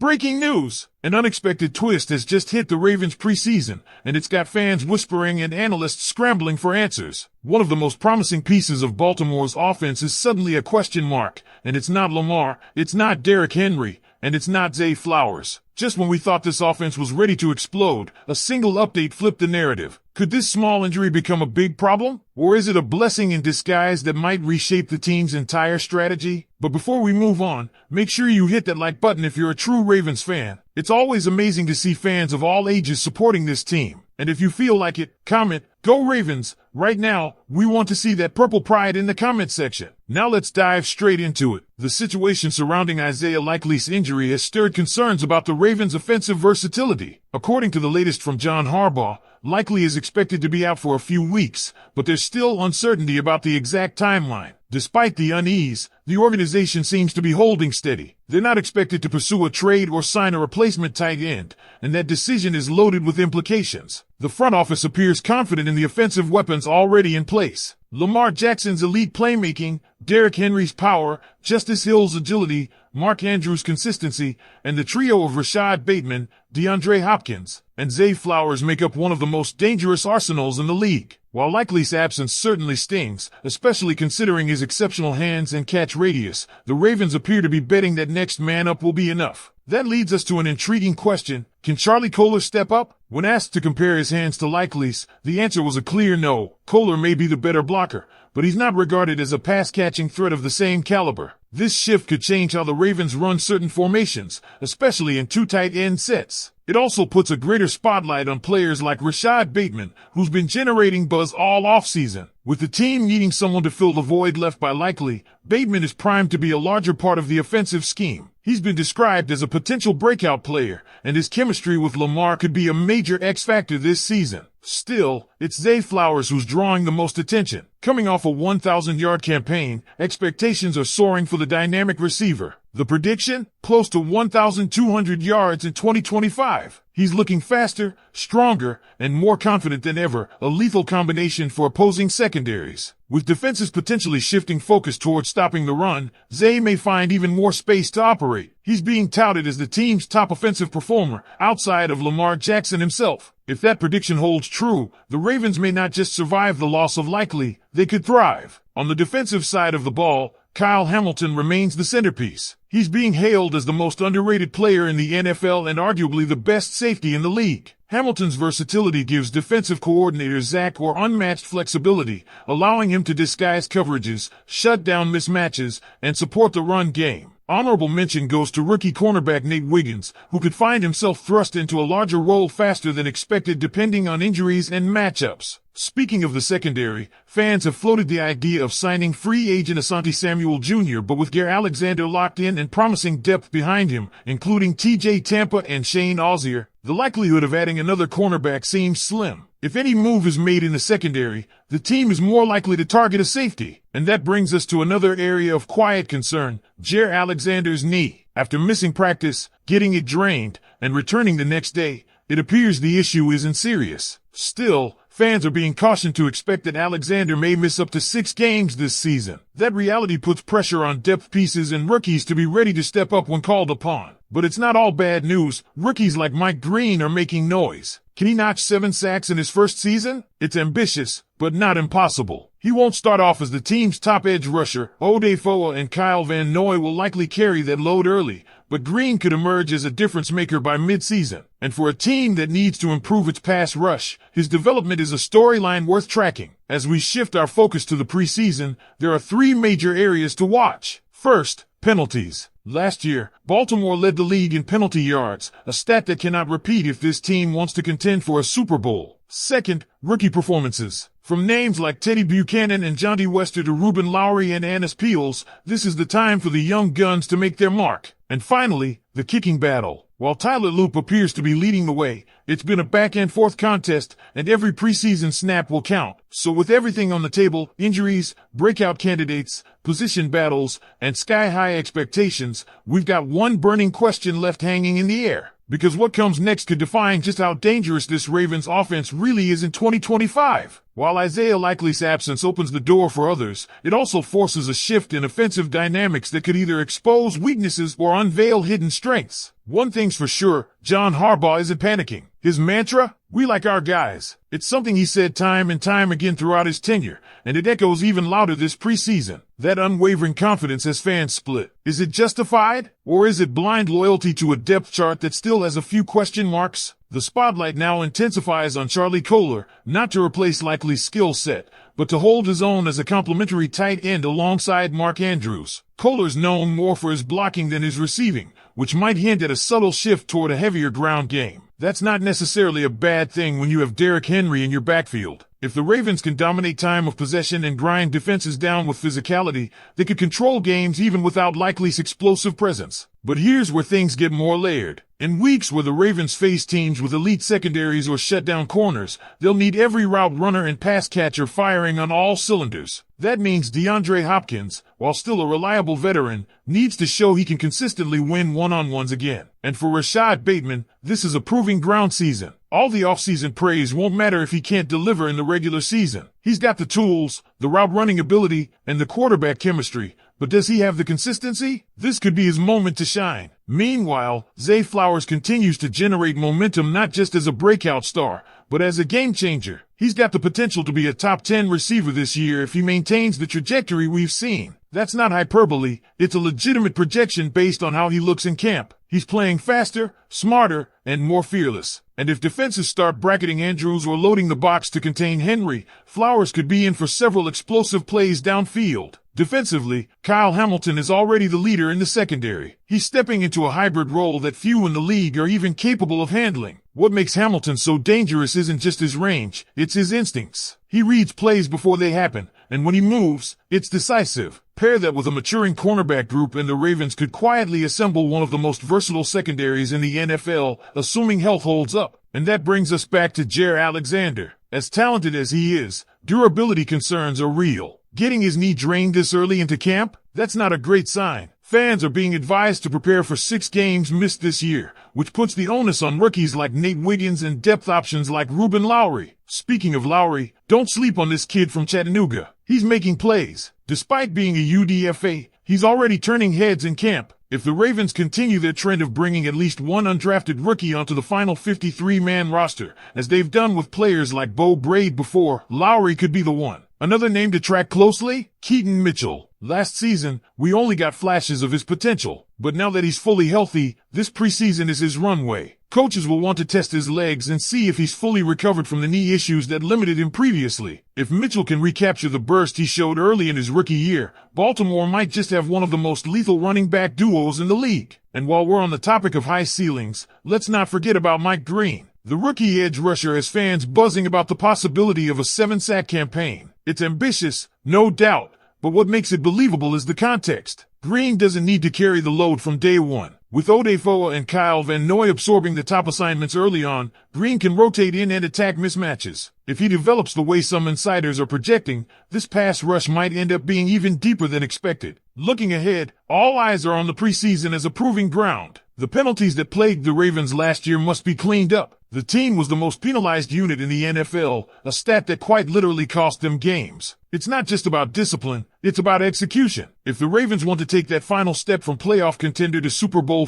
Breaking news! An unexpected twist has just hit the Ravens preseason, and it's got fans whispering and analysts scrambling for answers. One of the most promising pieces of Baltimore's offense is suddenly a question mark, and it's not Lamar, it's not Derrick Henry, and it's not Zay Flowers. Just when we thought this offense was ready to explode, a single update flipped the narrative. Could this small injury become a big problem? Or is it a blessing in disguise that might reshape the team's entire strategy? But before we move on, make sure you hit that like button if you're a true Ravens fan. It's always amazing to see fans of all ages supporting this team. And if you feel like it, comment, "Go Ravens!" Right now, we want to see that purple pride in the comment section. Now let's dive straight into it. The situation surrounding Isaiah Likely's injury has stirred concerns about the Ravens' offensive versatility. According to the latest from John Harbaugh, Likely is expected to be out for a few weeks, but there's still uncertainty about the exact timeline. Despite the unease, the organization seems to be holding steady. They're not expected to pursue a trade or sign a replacement tight end, and that decision is loaded with implications. The front office appears confident in the offensive weapons already in place. Lamar Jackson's elite playmaking, Derrick Henry's power, Justice Hill's agility, Mark Andrews' consistency, and the trio of Rashad Bateman, DeAndre Hopkins, and Zay Flowers make up one of the most dangerous arsenals in the league. While Likely's absence certainly stings, especially considering his exceptional hands and catch radius, the Ravens appear to be betting that next man up will be enough. That leads us to an intriguing question. Can Charlie Kolar step up? When asked to compare his hands to Likely's, the answer was a clear no. Kolar may be the better blocker, but he's not regarded as a pass-catching threat of the same caliber. This shift could change how the Ravens run certain formations, especially in two tight end sets. It also puts a greater spotlight on players like Rashad Bateman, who's been generating buzz all offseason. With the team needing someone to fill the void left by Likely, Bateman is primed to be a larger part of the offensive scheme. He's been described as a potential breakout player, and his chemistry with Lamar could be a major X factor this season. Still, it's Zay Flowers who's drawing the most attention. Coming off a 1,000-yard campaign, expectations are soaring for the dynamic receiver. The prediction? Close to 1,200 yards in 2025. He's looking faster, stronger, and more confident than ever, a lethal combination for opposing secondaries. With defenses potentially shifting focus towards stopping the run, Zay may find even more space to operate. He's being touted as the team's top offensive performer, outside of Lamar Jackson himself. If that prediction holds true, the Ravens may not just survive the loss of Likely, they could thrive. On the defensive side of the ball, Kyle Hamilton remains the centerpiece. He's being hailed as the most underrated player in the NFL and arguably the best safety in the league. Hamilton's versatility gives defensive coordinator Zach Orr unmatched flexibility, allowing him to disguise coverages, shut down mismatches, and support the run game. Honorable mention goes to rookie cornerback Nate Wiggins, who could find himself thrust into a larger role faster than expected depending on injuries and matchups. Speaking of the secondary, fans have floated the idea of signing free agent Asante Samuel Jr., but with Jaire Alexander locked in and promising depth behind him, including TJ Tampa and Shane Auzier, the likelihood of adding another cornerback seems slim. If any move is made in the secondary, the team is more likely to target a safety. And that brings us to another area of quiet concern, Jaire Alexander's knee. After missing practice, getting it drained, and returning the next day, it appears the issue isn't serious. Still, fans are being cautioned to expect that Alexander may miss up to 6 games this season. That reality puts pressure on depth pieces and rookies to be ready to step up when called upon. But it's not all bad news. Rookies like Mike Green are making noise. Can he notch 7 sacks in his first season? It's ambitious, but not impossible. He won't start off as the team's top edge rusher. Odafoa and Kyle Van Noy will likely carry that load early, but Green could emerge as a difference maker by midseason. And for a team that needs to improve its pass rush, his development is a storyline worth tracking. As we shift our focus to the preseason, there are 3 major areas to watch. First, penalties. Last year, Baltimore led the league in penalty yards, a stat that cannot repeat if this team wants to contend for a Super Bowl. Second, rookie performances. From names like Teddy Buchanan and Jonty Wester to Ruben Lowry and Annis Peels, this is the time for the young guns to make their mark. And finally, the kicking battle. While Tyler Loop appears to be leading the way, it's been a back-and-forth contest, and every preseason snap will count. So with everything on the table, injuries, breakout candidates, position battles, and sky-high expectations, we've got one burning question left hanging in the air. because what comes next could define just how dangerous this Ravens offense really is in 2025. While Isaiah Likely's absence opens the door for others, it also forces a shift in offensive dynamics that could either expose weaknesses or unveil hidden strengths. One thing's for sure, John Harbaugh isn't panicking. His mantra? We like our guys. It's something he said time and time again throughout his tenure, and it echoes even louder this preseason. That unwavering confidence has fans split. Is it justified? Or is it blind loyalty to a depth chart that still has a few question marks? The spotlight now intensifies on Charlie Kolar, not to replace Likely's skill set, but to hold his own as a complementary tight end alongside Mark Andrews. Kolar's known more for his blocking than his receiving, which might hint at a subtle shift toward a heavier ground game. That's not necessarily a bad thing when you have Derrick Henry in your backfield. If the Ravens can dominate time of possession and grind defenses down with physicality, they could control games even without Likely's explosive presence. But here's where things get more layered. In weeks where the Ravens face teams with elite secondaries or shutdown corners, they'll need every route runner and pass catcher firing on all cylinders. That means DeAndre Hopkins, while still a reliable veteran, needs to show he can consistently win one-on-ones again. And for Rashad Bateman, this is a proving ground season. All the offseason praise won't matter if he can't deliver in the regular season. He's got the tools, the route running ability, and the quarterback chemistry. But does he have the consistency? This could be his moment to shine. Meanwhile, Zay Flowers continues to generate momentum not just as a breakout star, but as a game changer. He's got the potential to be a top 10 receiver this year if he maintains the trajectory we've seen. That's not hyperbole, it's a legitimate projection based on how he looks in camp. He's playing faster, smarter, and more fearless. And if defenses start bracketing Andrews or loading the box to contain Henry, Flowers could be in for several explosive plays downfield. Defensively, Kyle Hamilton is already the leader in the secondary. He's stepping into a hybrid role that few in the league are even capable of handling. What makes Hamilton so dangerous isn't just his range, it's his instincts. He reads plays before they happen, and when he moves, it's decisive. Pair that with a maturing cornerback group and the Ravens could quietly assemble one of the most versatile secondaries in the NFL, assuming health holds up. And that brings us back to Jaire Alexander. As talented as he is, durability concerns are real. Getting his knee drained this early into camp? That's not a great sign. Fans are being advised to prepare for 6 games missed this year, which puts the onus on rookies like Nate Wiggins and depth options like Ruben Lowry. Speaking of Lowry, don't sleep on this kid from Chattanooga. He's making plays. Despite being a UDFA, he's already turning heads in camp. If the Ravens continue their trend of bringing at least one undrafted rookie onto the final 53-man roster, as they've done with players like Bo Braid before, Lowry could be the one. Another name to track closely? Keaton Mitchell. Last season, we only got flashes of his potential. But now that he's fully healthy, this preseason is his runway. Coaches will want to test his legs and see if he's fully recovered from the knee issues that limited him previously. If Mitchell can recapture the burst he showed early in his rookie year, Baltimore might just have one of the most lethal running back duos in the league. And while we're on the topic of high ceilings, let's not forget about Mike Green. The rookie edge rusher has fans buzzing about the possibility of a 7-sack campaign. It's ambitious, no doubt, but what makes it believable is the context. Green doesn't need to carry the load from day one. With Odefoa and Kyle Van Noy absorbing the top assignments early on, Green can rotate in and attack mismatches. If he develops the way some insiders are projecting, this pass rush might end up being even deeper than expected. Looking ahead, all eyes are on the preseason as a proving ground. The penalties that plagued the Ravens last year must be cleaned up. The team was the most penalized unit in the NFL, a stat that quite literally cost them games. It's not just about discipline, it's about execution. If the Ravens want to take that final step from playoff contender to Super Bowl